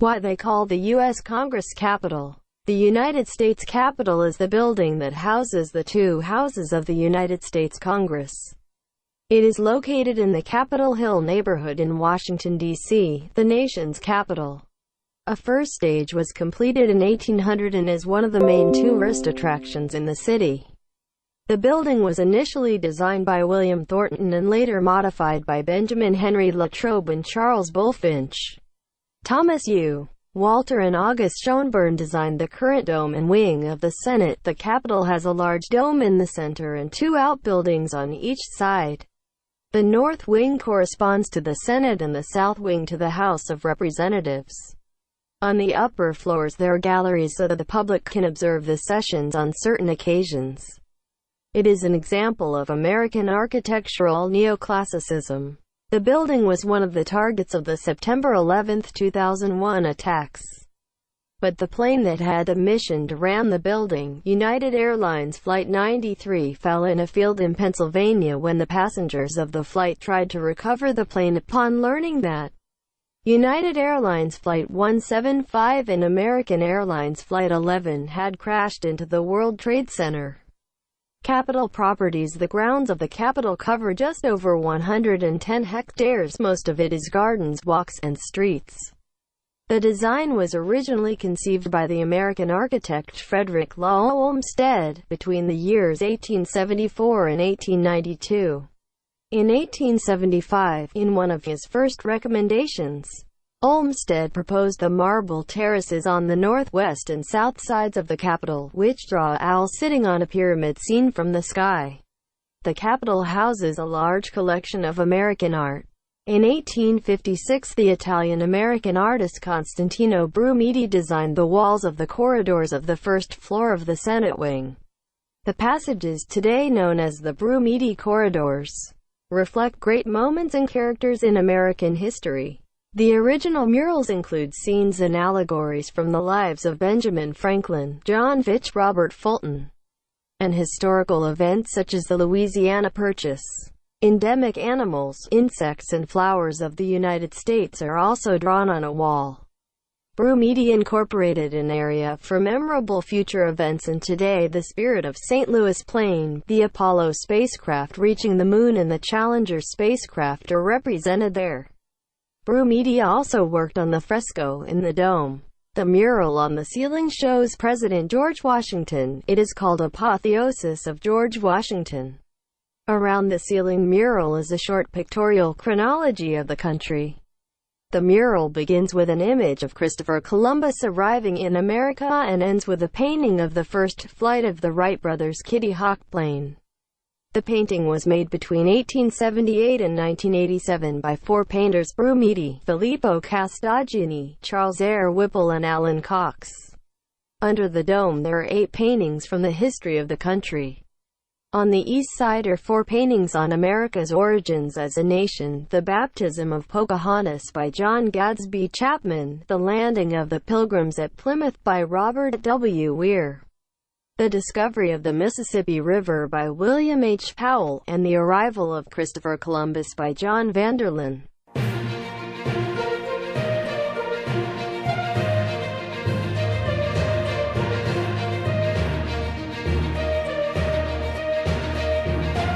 Why they call the U.S. Congress Capitol. The United States Capitol is the building that houses the two houses of the United States Congress. It is located in the Capitol Hill neighborhood in Washington, D.C., the nation's capital. A first stage was completed in 1800 and is one of the main tourist attractions in the city. The building was initially designed by William Thornton and later modified by Benjamin Henry Latrobe and Charles Bulfinch. Thomas U. Walter and August Schonborn designed the current dome and wing of the Senate. The Capitol has a large dome in the center and two outbuildings on each side. The north wing corresponds to the Senate and the south wing to the House of Representatives. On the upper floors there are galleries so that the public can observe the sessions on certain occasions. It is an example of American architectural neoclassicism. The building was one of the targets of the September 11, 2001 attacks. But the plane that had the mission to ram the building, United Airlines Flight 93, fell in a field in Pennsylvania when the passengers of the flight tried to recover the plane upon learning that United Airlines Flight 175 and American Airlines Flight 11 had crashed into the World Trade Center. Capitol properties. The grounds of the Capitol cover just over 110 hectares. Most of it is gardens, walks, and streets. The design was originally conceived by the American architect Frederick Law Olmsted between the years 1874 and 1892. In 1875, in one of his first recommendations, Olmsted proposed the marble terraces on the northwest and south sides of the Capitol, which draw owls sitting on a pyramid seen from the sky. The Capitol houses a large collection of American art. In 1856, the Italian-American artist Constantino Brumidi designed the walls of the corridors of the first floor of the Senate wing. The passages, today known as the Brumidi corridors, reflect great moments and characters in American history. The original murals include scenes and allegories from the lives of Benjamin Franklin, John Fitch, Robert Fulton, and historical events such as the Louisiana Purchase. Endemic animals, insects and flowers of the United States are also drawn on a wall. Brumidi incorporated an area for memorable future events, and today the Spirit of St. Louis plane, the Apollo spacecraft reaching the Moon, and the Challenger spacecraft are represented there. Brumidi also worked on the fresco in the dome. The mural on the ceiling shows President George Washington. It is called Apotheosis of George Washington. Around the ceiling mural is a short pictorial chronology of the country. The mural begins with an image of Christopher Columbus arriving in America and ends with a painting of the first flight of the Wright brothers' Kitty Hawk plane. The painting was made between 1878 and 1987 by four painters: Brumidi, Filippo Castagnini, Charles Eyre Whipple, and Alan Cox. Under the dome there are 8 paintings from the history of the country. On the east side are 4 paintings on America's origins as a nation: The Baptism of Pocahontas by John Gadsby Chapman, The Landing of the Pilgrims at Plymouth by Robert W. Weir, The Discovery of the Mississippi River by William H. Powell, and The Arrival of Christopher Columbus by John Vanderlyn.